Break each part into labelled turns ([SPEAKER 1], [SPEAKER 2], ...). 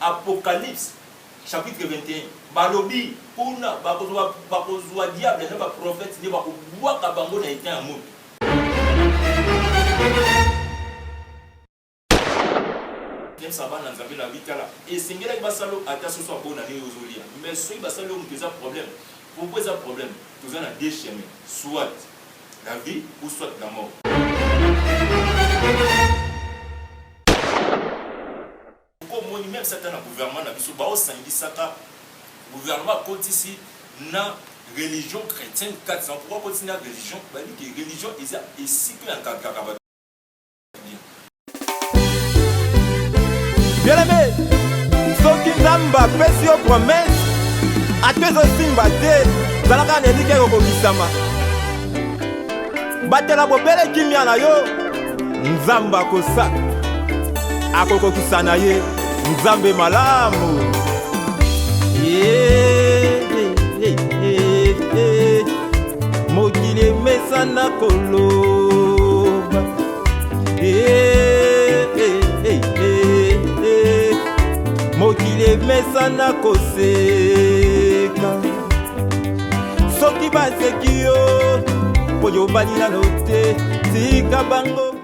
[SPEAKER 1] Apocalypse chapitre 21 balobi kuna bakozwa diable na ba prophète ne bakobwaka bango na etan ya moto. Même ça va dans la vie là et singela basalo ata so so bona ni ozolia mais so basalo mu teza problème pourquoi ça problème tous en a deux chemins soit la vie ou soit la mort. Comme même certains gouvernement na biso ba osangisaka gouvernement côté ici na religion chrétienne 400 pourquoi continuer la religion ba dit que religion est si que en kakaba.
[SPEAKER 2] Bien-aimé, soki nzamba pesi yo promesse atwezo simba te zalaka nelike kokokisama batela bobele kimia na yo nzamba kosa akokokisa na ye nzambe malamu mokili emesana koloba mokili emesana koseka soki baseki yo po yobali nano te tika bango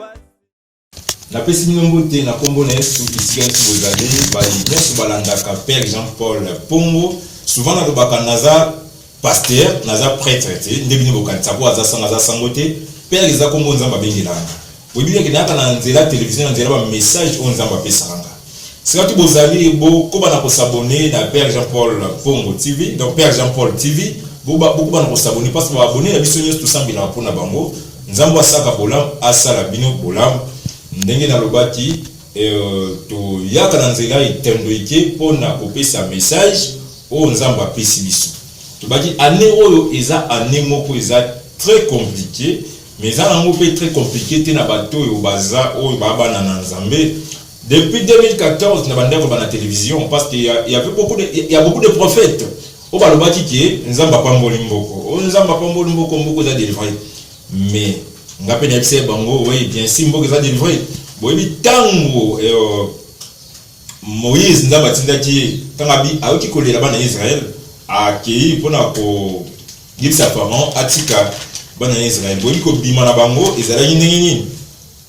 [SPEAKER 3] na pesi minombo te na kombo na yesu isika nti bozali nyonso balandaka père Jean-Paul Pongo souvent nalobaka naza pasteur naza prêtre te nde bino bokanisa po aza sango te père eza kombo nzambe abengelanga oyebi eke nayaka na nzela télévision na nzela bamessage oyo nzambe apesakanga sika ti bozali bokobana kosabone na père Jean-Paul Pongo TV donc père Jean-Paul TV bokobana kosabone parce que baabone na biso nyonso tosambelaka mpona bango nzambe asaka bolamu asala bino bolamu ndenge nalobaki toyaka na nzela etendo eke mpona kopesa message oyo nzambe apesi biso tobaki année oyo eza année moko eza très compliqué mais eza nango mpe très compliqué te na bato oyo baza oyo babana na nzambe depuis 2014 na bandeko bana télévision parce qu'il y avait beaucoup de prophètes oyo balobaki ke nzambe apamboli mboko oyo nzambe apamboli mboko eza délivré mais nga pe na yebisa bango oui bien si mboko eza délivré boyebi ntango Moïse nzambe atindaki ye ntango ayoki kolela bana ya Israël akei mpona koyebisa Pharaon atika bana ya Israël boyebi kobima na bango ezalaki ndenge nini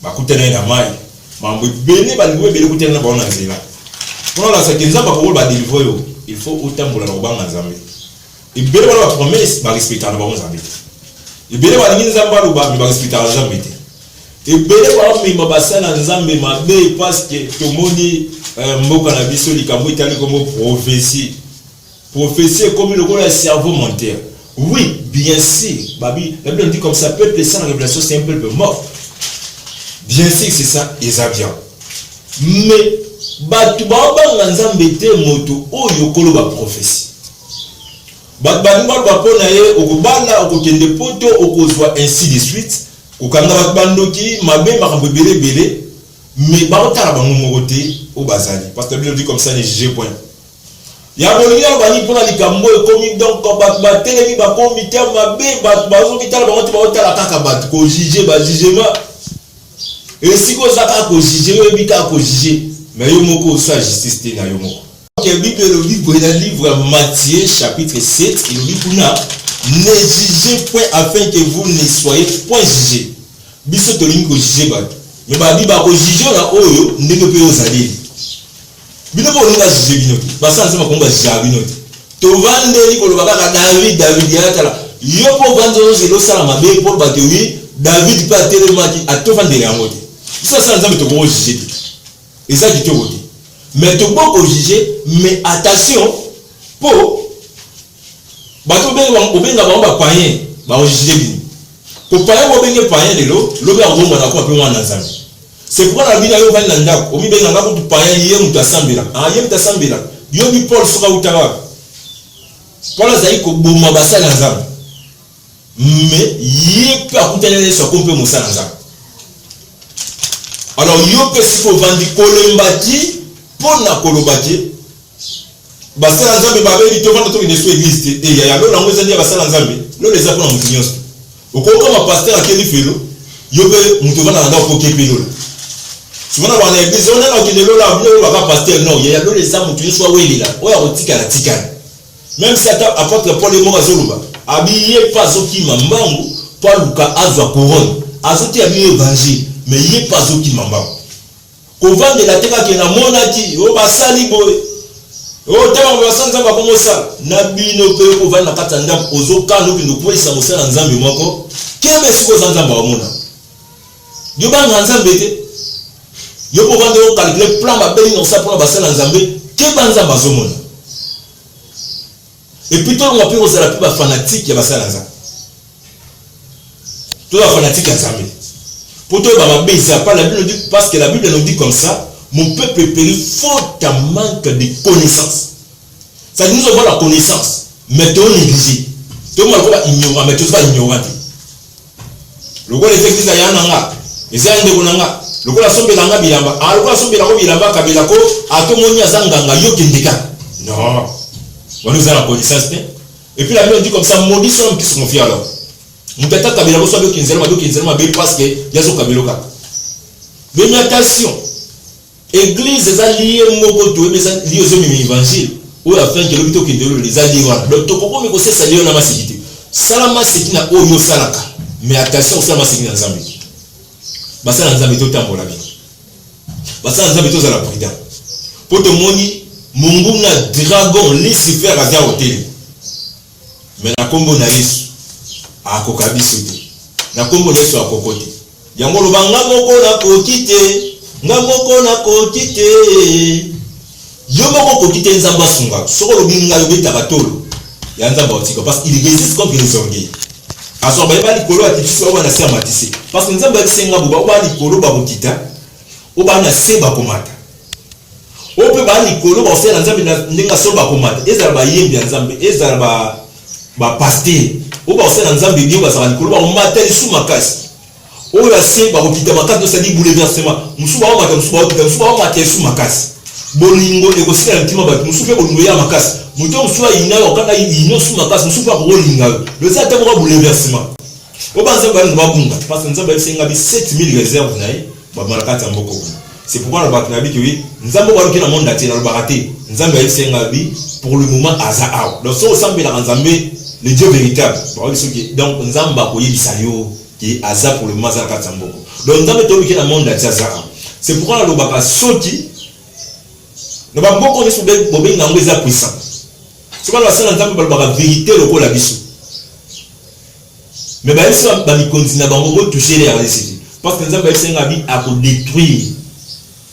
[SPEAKER 3] bakutana ye na mai mambo ebele balingo ebele kutana na bango na nzela mpona olasaki nzambe akokola badélivre oyo il faut otambola na kobanga nzambe ebele bana bapromese barespectaka na bango nzambe te ebele balingi nzambe aloba me barespectaka nzambe te ebele bamema basala nzambe mabe parce que tomoni mboka na biso likambo etali komo prophétie comme le cerveau menteur. Oui, bien sûr. Babi, la Bible dit comme ça, peuple sans révélation, c'est un peuple mort. Bien sûr, c'est ça, ils ont bien. Mais, batu baba nzambe te moto oyo kolo ba prophétie. Batu banimba ba pona ye okubala okokende poto okozwa ainsi de suite. Okanga batu bandoki mabe makambo belé mais ba otala bango moko te o bazali parce que la Bible dit comme ça ne jugez point. Ya bolinga bani pona likambo ekomi donc ba telemi ba komité mabe ba bazo kitala bango te ba otala kaka batu ko juger ba jugement. Et si ko zaka ko juger we bika ko juger mais yo moko sa justice te na yo moko. Donc la Bible le livre Matthieu chapitre 7 il dit kuna ne jugez point afin que vous ne soyez point jugés. Biso to lingi ko juger batu. Mais ba bi ba ko juger na oyo ndenge pe ozali. Bino ko ninga juger bino. Basa nsema ko nga juger bino. To vandeli ko lobaka David ya tala. Yo po vanzo zelo sala mabe po ba te wi David pa telemaki atofandeli yango te. Ça ça nzambe to ko juger. Et ça qui te vote. Mais to ko juger mais attention po bato benga ba païen ba juger bino. Ko païen ko benga païen lelo lobi akomba na ko pe wana nzambe. C'est pourquoi la Bible a dit ndako omi benga ngako tu païen yé mutasambela. Ah yé mutasambela. Yo bi Paul soka utaka. Paul azali ko boma basala nzambe. Mais yé pe akutana so ko pe musala nzambe. Alors yo pe siko vandi kolembaki pona kolobaki basala nzambe babeli to vanda to ine so église te ya lo lango ezali basala nzambe lo les apona mutinyoso okoko ma pasteur akeli felo yo pe muto vanda na ndako ke pelo souvent on a église on a qui lola on va pas pasteur non il y a les âmes tu soit weli là oya otika la tika même si apôtre Paul mo bazoluba habillé pas oki mambangu Paul luka azwa couronne azoti habillé évangile mais il est pas oki mambangu ko vendre la teka ki na monaki o basali boy o tama basanza ba komo sa na bino pe ko vendre na katanda ozoka no bindo ko isa mosala nzambe moko kebe siko zanza ba mona yo ba nzambe te yo ko vendre o calculer plan ba beli no sa pour basala nzambe ke banza bazomona et puis tout le monde peut oser la plus fanatique ya basala nzambe tout la fanatique ya nzambe pour toi ba beza pas la Bible dit parce que la Bible nous dit comme ça mon peuple périt faute à manque de connaissance. Ça nous avons la connaissance mais tu négligé tout le monde va ignorant mais tu vas ignorant le gars les églises ya nanga les ande konanga le gars sombe nanga bilamba a le gars sombe la ko bilamba kabila ko atomoni azanganga yo kindika non on nous a la connaissance et puis la Bible dit comme ça maudit sont qui se confient alors mutata kabila ko so do kinzelma be parce que yazo kabilo ka mais attention église eza lié moko to mais lié aux hommes évangile ou la fin que l'obito kindelo les aliwa donc to ko ko c'est lié na masikiti salama sikina oyo salaka mais attention salama sikina nzambe basala nzambe to tambola bien basala nzambe to za la prudent pour te moni mungu na dragon Lucifer aza hotel mais na kombo na Yesu akokabiso te na kombo na Yesu akokote yango lobanga moko na kokite nga moko na kokite yo moko kokite nzamba sunga soko lobinga yo beta batolo ya nzamba otika parce qu'il existe comme les orgueils aso ba bali kolo atisi wa na sema matisi parce que nzamba esenga buba bali kolo ba bokita oba na seba komata ope bali kolo ba osela nzambe ndinga so ba komata ezala ba yembi nzambe ezala ba pasteur oba osela nzambe bio ba sala kolo ba omata isu makasi o la se ba kopita makasi no sali bouleversement musuba o mata musuba o mata isu makasi bolingo ekosika ntima ba musuba bolingo ya makasi muto musuba ina okana ino su makasi musuba ko linga le ça te mo bouleversement o ba nzambe ba bunga parce que nzambe senga bi 7000 réserves nae ba malakata mboko c'est pourquoi le baknabi que oui nzambe wa ki na monde ati na baraté nzambe senga bi pour le moment azao donc so sambe la nzambe le Dieu véritable donc nzambe ko yebisa yo qui aza pour le moment za katamboko donc nzambe to ki na monde ati azao c'est pourquoi le baka soki no ba mboko ni sube bobenga ngweza puissant c'est pas la seule nzambe ba vérité loko la biso mais ba eso ba mi continue ba ngo toucher les récits parce que nzambe senga bi a pour détruire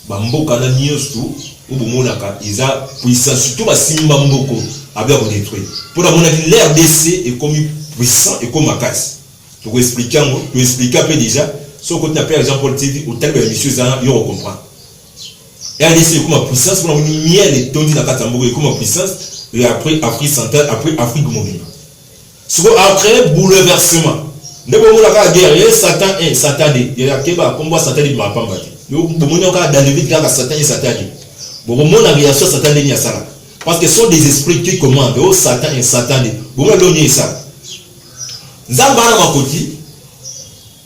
[SPEAKER 3] ba mboka na nyoso ubumonaka iza puissant surtout ba simba mboko avec pour détruire pour la monaki l'RDC est comme puissant et comme makasi pour expliquer un peu déjà ce qu'on appelle Jean-Paul TV au tel que monsieur Zana yo comprend RDC est comme puissance pour la miel et tondi na katamboko comme puissance et après Afrique centrale après Afrique mobile so après bouleversement ne bon la guerre Satan 1 Satan 2 il y a keba combat Satan de ma pamba yo bomoni ka dans le vide ka Satan et Satan 2 bon mon réaction Satan ni asala parce que ce sont des esprits qui commandent au Satan et Satan 2 bon donner ça nzamba na makoti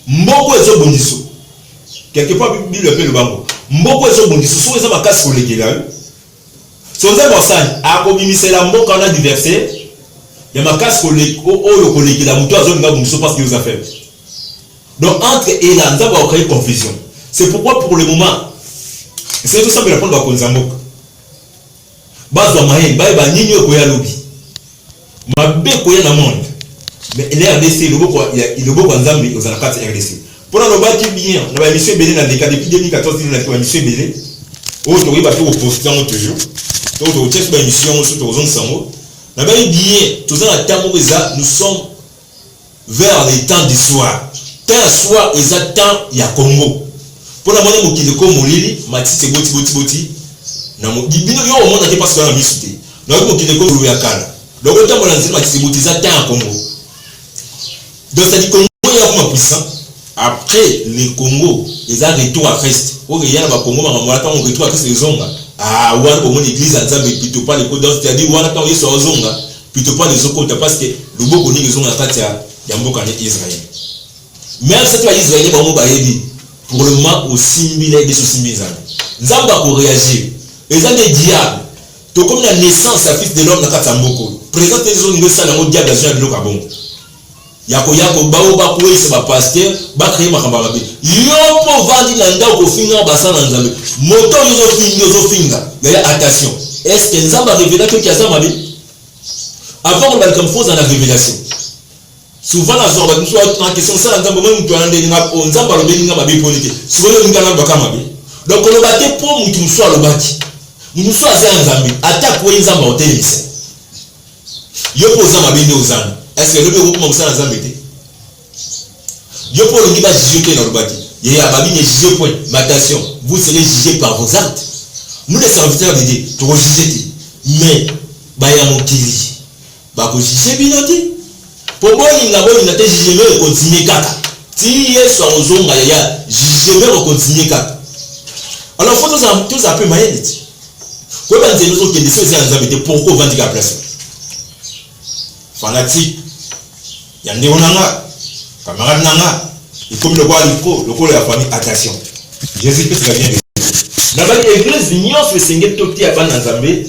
[SPEAKER 3] mboko ezo bondiso quelque part Bible le bango mboko ezo bondiso so eza makasi ko lekela so nzamba osani akobimisela mboka na diverser ya makasi ko oyo ko lekela muto azolinga bondiso parce que vous a fait donc entre et là nzamba a créé confusion c'est pourquoi pour le moment c'est tout ça me répondre à konzamboka bazwa maye ba nini ko ya lobi mabe ko ya na monde mais l'RDC le boko nzambe aux anakati RDC pour la lobaki bien na ba mission belé na décade depuis 2014 na ba mission belé o to riba to postant toujours to test ba mission surtout aux onsango na ba bien tous en temps eza nous sommes vers les temps du soir temps soir exactement ya Congo pour la monnaie mokili ko molili matite boti na mo bino yo o mona te parce que na misité na mokili ko lu ya kala donc temps la nzima matite boti za temps Congo. Donc ça dit Congo est vraiment puissant. Après le Congo, ils ont retour à Christ. Au Congo, on retour à Christ les Zonga. Ah, ouais, comme l'église a dit, plutôt pas les codes. C'est-à-dire, on a quand ils sont aux Zonga, plutôt pas les autres parce que le beau connaît les Zonga à Katia, il y a un beau Israël. Même si tu as Israël, on va aider. pour le moment aussi mille et des soucis nzamba ko réagir les des diables to comme la naissance sa fils de l'homme na katamboko présente les zones de ça na mo diable dans le kabon yako bao ba ko ese ba pasteur ba créer makamba mabe yo po vandi na ndao ko finga basa na nzambe moto yo finga ya attention est-ce que nzamba révéla que kiaza mabe avant on va comme faux dans la révélation souvent la zorba nous soit en question ça nzamba même tu ande nga nzamba lo belinga mabe politique souvent yo ngana ba kamabe donc on va te pour mutu soit le bati nous soit za nzambe attaque ko nzamba hotelise yo poza mabe ndi ozana est-ce que le bureau comme ça dans Zambété yo pour le qui va juger dans le bâti il y a babi ne juger point mais attention vous serez jugés par vos actes nous les serviteurs de Dieu tu juger mais ba ya mokili ba ko juger binote pour moi il n'a pas juger mais continuer kaka ti yeso ozonga ya juger mais continuer kaka alors faut tous un peu maïen dit quoi ben c'est nous qui décident ça dans Zambété pourquoi vendre la place fanatique yande onanga camarade nanga et comme le roi le col la famille attention Jésus Christ va bien na ba église union se sengé toti ya bana nzambe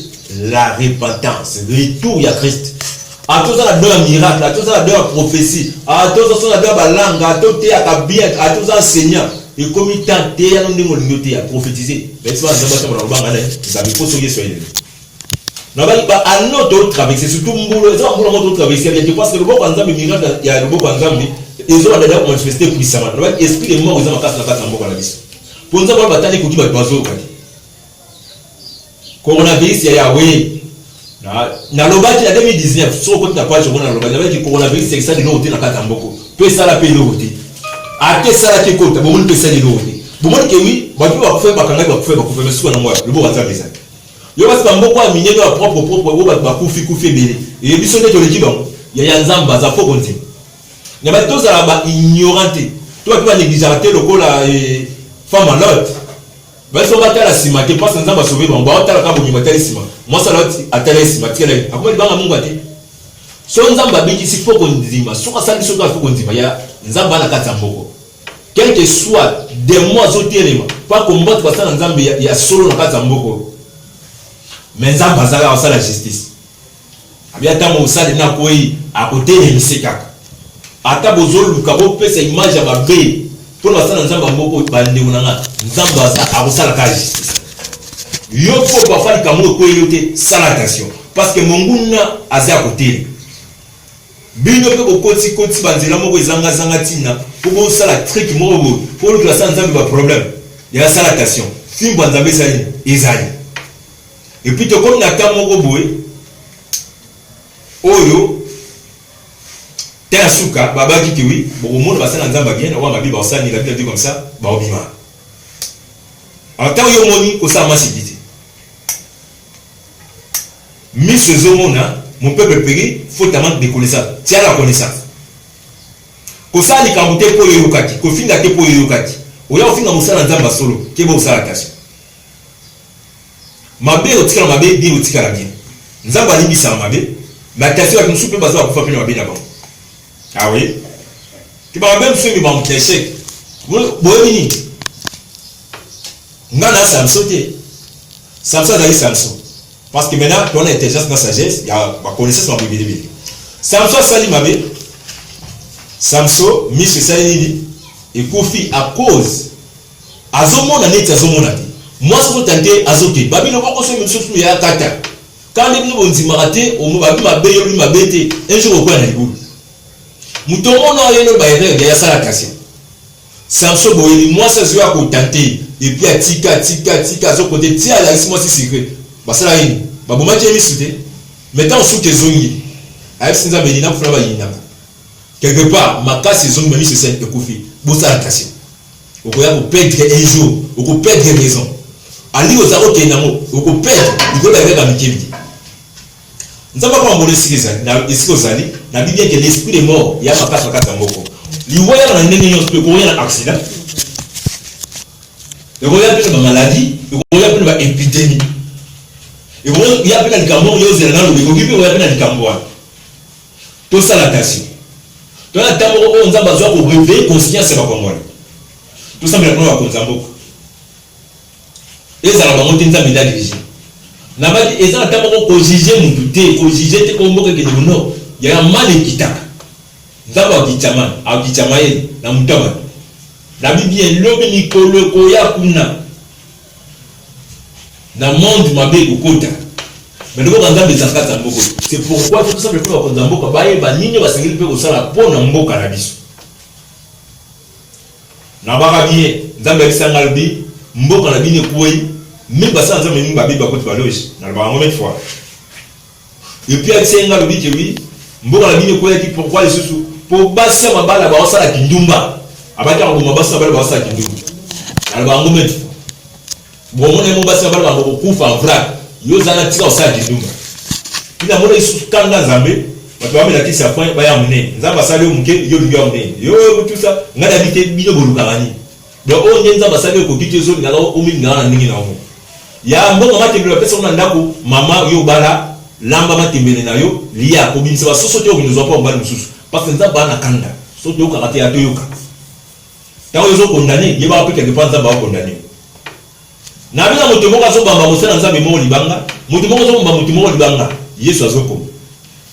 [SPEAKER 3] la repentance retour ya Christ a tous la deux miracle a tous la deux prophétie a tous la deux balanga a tous ya kabia a tous enseignant et comme il tente ya ndingo lingote ya prophétiser mais c'est pas nzambe na lobanga na nzambe ko soye soye na ba à notre traverser surtout mbolo za mbolo notre traverser il y a parce que le bon nzambe miracle ya le bon nzambe ils ont déjà manifesté puissamment na ba esprit de mort ils ont makasa na kata mboka na biso pour nzambe ba tani ko ki ba bazo kati coronavirus ya we na lobaki na 2019 so ko na page ko na lobaki na ba ki coronavirus c'est ça de l'autre na kata mboko peut ça la paix l'autre a que ça la ki ko ta bon peut ça de l'autre bon que oui ba ki ba ko fa ba kanga ba ko fa ba ko fa mais na moi le bon nzambe ça yo basi bamboko a minye ba propre bo ba kufi bele et biso nde to le kibon ya nzamba za foko nti ne ba to za ba ignorante to ba négliger le kola femme lot ba so ba tala sima te parce nzamba sauver bon ba tala ka bonyi ba tala sima moi ça lot atala sima tikela akoma libanga mungu ate so nzamba biki si foko ndima so ka sali so ka foko ndima ya nzamba na kata mboko quel que soit des mois au téléma pas combattre parce que nzamba ya solo na kata mboko mais nzamba azala osala la justice abia tamo osala na koi à côté de miseka ata bozoluka bo pesa image ya babe pour osala nzamba mboko bande unanga nzamba azala ka justice yo faut pas faire kamo ko yote sala attention parce que monguna aza à côté bino pe ko koti banzela moko ezanga zanga tina pour osala trick moko pour le classer nzamba ba problème ya sala attention fimbo nzamba ezali et puis comme Nathan Mogoboé oyo Terasuka baba qui oui bon monde va ça nzamba bien wa mabi ba ça ni la vie comme ça ba obima en tant yo moni ko ça massivité mis ce zomona mon peuple péri faut tellement de connaissance tiens la connaissance ko ça ni kamute po yo kati ko finga te po yo kati oya finga musala nzamba solo ke bo sala attention mabe otikala mabe bien otikala bien nzamba alibisa mabe mais attention avec musu pe bazo akufa pe mabe d'abord ah oui ki ba mabe musu mi ba muteshe boyini ngana samsote samsa dali samso parce que maintenant on a intelligence na sagesse il y a ba connaissance ma bibi bibi samso sali mabe samso mise sali et kofi à cause azomona net azomona moi ce que tenté azoté babino boko so mi ya kata quand les nous dit maraté au babi mabe yo mi mabete un jour ko na libu mutomo na yo no ba ere ya sala kasi samso boyeli moi ça zo ko tenté et puis tika zo côté tia la moi si secret ba sala yini ba boma je mi soute maintenant sous tes zongi avec sinza benina pour ba yina quelque part makasi zongi mami se sent ekofi bo sala kasi o ko ya ko perdre un jour o ko perdre raison ali ozako kenamo oko perdre ikola avec amikebi nzamba kwa mbole sikiza na isiko zali na bibia que l'esprit de mort ya makasa kata mboko liwaya na ndenge nyonso pe ko ya na accident e ko ya pe na maladie e ko ya pe na épidémie e ko ya pe na likambo yo zela na lobiko kipe ko ya pe na likambo to sala tasi to na tambo ko nzamba zo ko réveiller conscience ba kwa ngwana tout ça mais la bakonza mboka ezala bango te nzambe da dirige na ba ezala tamoko ko juger mutu te ko juger te ko mboka ke no ya mane kitaka nzambe akichama akichama ye na mutaba la Bible lobi ni kolo ko ya kuna na monde mabe kokota mais ndoko nzambe zakata mboko c'est pourquoi tout ça le fait ko nzamboka baye ba nini basengeli pe ko sala pona mboka na biso na baka bien nzambe akisanga lobi mboka na bine kuwe même basa nzambe ni babe bakoti baloge na ba ngome fois et puis akisanga lobi que oui mboka na bine kuwe qui pourquoi les sous pour basa mabala ba osala kindumba abaki ko mabasa mabala ba osala kindumba na ba ngome bon mon emo basa mabala ba ko kufa en vrac yo zana tika osala kindumba ina mona isu kanga nzambe bato bamela kisi ya point baya mune nzamba sali omuke yo libya mune yo tout ça ngada bite bino boluka bani donc on nyenza basali ko kiti zo ngala o mi ngala ndingi na mo ya mbongo matembele pesa na ndako mama yo bala lamba matembele na yo liya ko binisa basoso te obinzo pa mbali mususu parce que nzamba na kanda so to yoka kati ya to yoka tawo zo condamner yeba apika ke panza ba condamner na bila moto moko zo bamba mosala nzambe mo libanga moto moko zo bamba moto moko libanga yesu azoko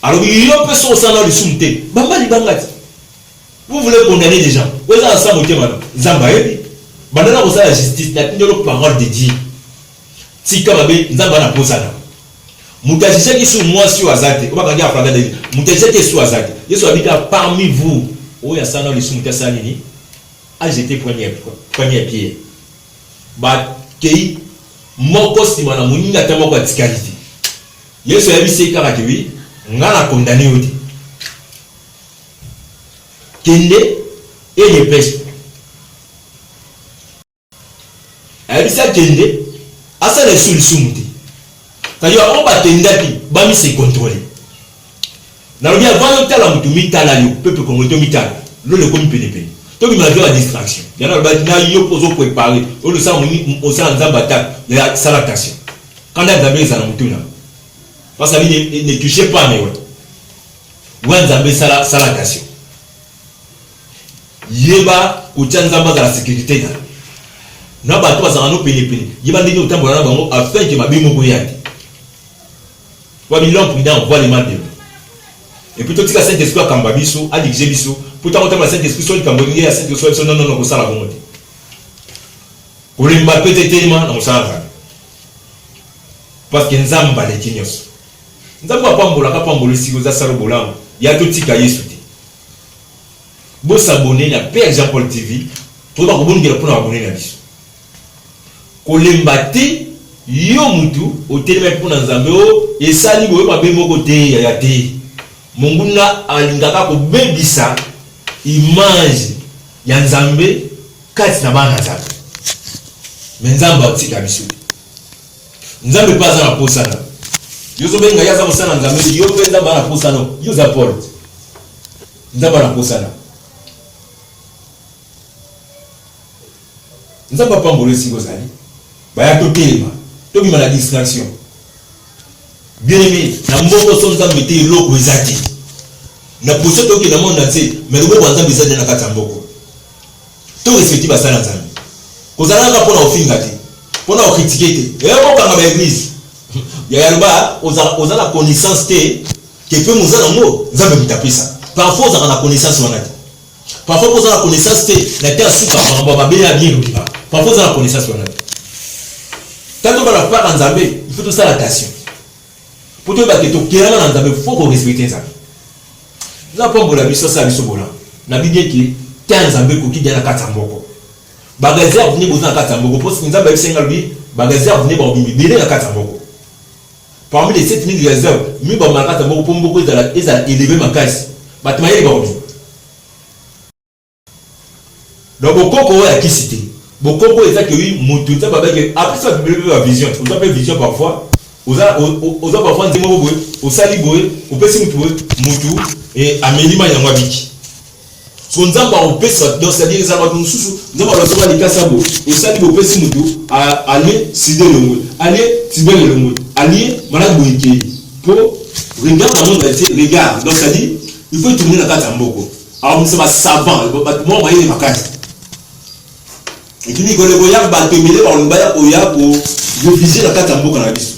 [SPEAKER 3] alors il y a personne au sein de l'isumté bamba libanga vous voulez condamner des gens vous avez ça moté madame nzamba yebi bandana ko sa justice na tindelo parole de Dieu tika babe nzamba na posana mutajisha kisu mwasi wa zate obaka ngia franga de mutajisha kisu wa zate yesu habita parmi vous oya sana l'isumté ça nini a jeté poignée pied ba kei moko sima na muninga ta moko atikalite yesu yabise kaka kiwi ngana condamné odi kende et les pêches yabisa kende asa les solutions muti kayo on ba tendaki ba mi se contrôler na lobi avant tala mutu mitala yo peuple congolais mitala lo le komi pene to bi malgré la distraction yana ba na yo pozo préparer o le sa muni o sa nzamba ta la salutation quand la nzambe za na mutu na parce que ne touchez pas mais ouais nzambe salutation yeba ko tsanzamba za la sécurité na ba to za no pene yeba ndenge utambola na bango afin que mabimo ko yaki wa bilon prudent voit les mal de et plutôt que la Saint-Esprit a kambabiso a dirigé biso pourtant autant la Saint-Esprit soit kambongi ya Saint-Esprit non ko sala bongo te ko limba peut-être tellement na musala parce que nzamba le kinyos nzamba pambola ka pambola siko za salo bolango ya to tika Yesu te bo s'abonner na Père Jean-Paul TV to ba ko bongira pour abonner na biso ko limba te yo mutu otelema pour nzambe o esali boye ba bemoko te ya te munguna alingaka ko bebisa image ya nzambe kati na bana nzambe mais nzambe atika biso nzambe pas na posana yo zo benga ya za mosana nzambe yo penza bana posana yo za porte nzambe na posana nzambe pambolo siko zali baya to telema to bima na distraction bien aimé na mbongo so nzambe te loko ezati na poso to ke na monde nse mais le bo nzambe ezati na kata mboko to respecte basala nzambe kozala ka pona ofinga te pona o critiquer te e ko kanga ba église ya yalba ozala connaissance te ke pe mozala ngo nzambe mitapisa parfois ozala na connaissance wana te parfois ozala connaissance te na te asuka ba bela bien lokiba parfois ozala connaissance wana te tanto bala pa nzambe il faut tout ça attention pour toi que tu kérama na nzambe faut qu'on respecte ça na pombola biso sa biso bola na bidie ki ta nzambe ko ki na kata mboko bagazer vini boza na kata mboko parce que nzambe bisenga lui bagazer vini ba bimbi bele na kata mboko parmi les 7000 réserves mi ba na kata mboko pomboko ezala élevé makasi batima yeli ba obi donc bokoko ya kisité bokoko eza que oui mutu ta baba que après ça bibele ba vision on appelle vision parfois oza parfois ndemo boye osali boye opesi mutu et amelima yango biki so nzamba opesa donc c'est à dire ça va nous susu nzamba ba soba likasa bo osali bo opesi mutu aller sidé le monde aller tibé le monde aller malade boyeke pour regarde dans monde entier regarde donc ça dit il faut tourner la carte en boko alors nous sommes savants moi moyen makasi Et puis Nicolas Boyard va tomber par le Baya Oya pour réfugier la carte en boucle en abysse.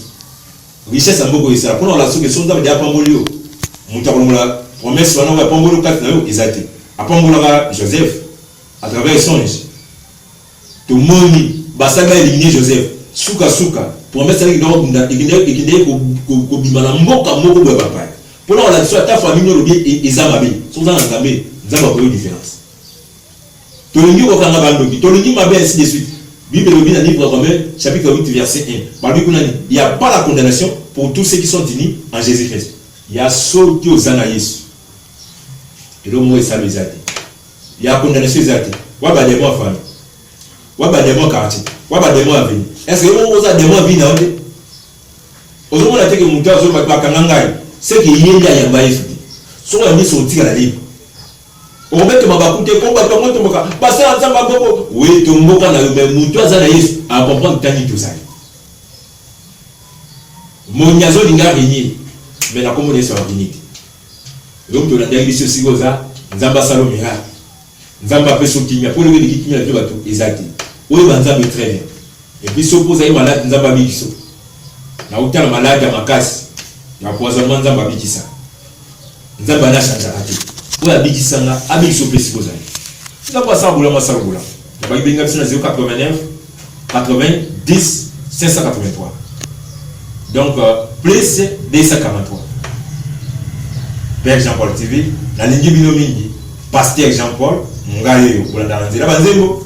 [SPEAKER 3] Richesse en boucle, c'est la première relation que son dame de Apambolio. Moutarola, promesse, on va Apambolio 4 naïo, exacté. Apambola Joseph, à travers son âge. Tout le monde, Bassaga éliminé Joseph. Souka, promesse avec l'ordre et pour Bimana Moka Moko de Papa. Pour la relation à ta famille, et Zamabe, sont dans la Zambé, nous avons une différence. Tolungi Wakangabando, Tolungi Mabé, ainsi de suite. Bible le bien livre Romain, chapitre 8, verset 1. Il n'y a pas la condamnation pour tous ceux qui sont unis en Jésus-Christ. Il y a ceux qui ont Yesu. Et le mot est ça, les athées. Il y a condamnation des athées. Waba des mots famille. Waba des mots quartier. Waba des mots à venir. Est-ce que vous avez des mots à venir? Aujourd'hui, on a dit que mon cœur sur ma kangangai. C'est qu'il y a un baïf. Soit on a mis son tir à la libre. On met que ma bakoute, on va pas monter mon cas. Passer ensemble à Bobo. Oui, ton mot quand on a eu mon toit à comprendre que tu as tout ça. Mon niazo n'a régné. Mais la communauté est unité. Donc, tu as dit que c'est Goza, Nzamba Salomira, Nzamba Pesokimia, pour le monde qui a tout exact. Oui, Nzamba est très bien. Et puis, si on pose un malade, Nzamba Bikiso. Na autant malade à ma casse, il y a poisonnement Nzamba Bikisa. Nzamba n'a changé à rater. Oui, à Bikisa, à Bikiso Pesikoza. Nzamba Saboula, Massaboula. Il va y avoir 089 80 10 583. Donc, plus 243. Père Jean-Paul TV, la ligne binomini, Pasteur Jean-Paul, Ngayo, pour la Danzela Banzemo.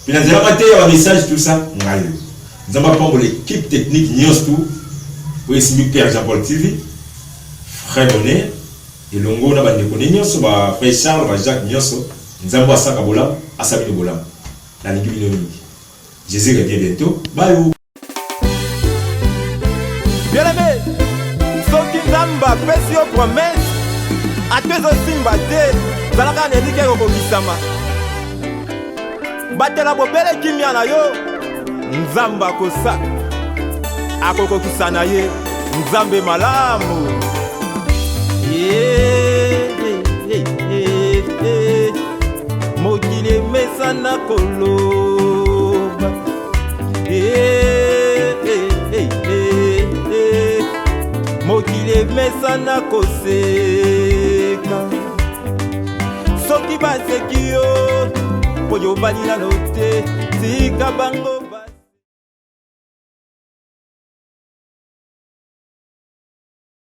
[SPEAKER 3] Puis dans la matière, il y a un message, tout ça, Ngayo. Nous avons pas l'équipe technique, Nios tout, pour essayer Père Jean-Paul TV, Frère Bonnet, et Longo, on a des Nios, Frère Charles, Jacques Nios, nous avons ça Kabola, à Sabine Bolam, la ligne binomini. Jésus revient bientôt. Bye.
[SPEAKER 2] Bien aimé, soki Nzamba pesi yo promesse, atwezo simba te, zalaka nelike kokokisama. Batela bobele kimia na yo, Nzamba kosa, akokokisa na ye, Nzambe malamu. Mokili emesana koloba. Mokili emesana koseka. Soki baseki yo, po yobali nano te, tika bango.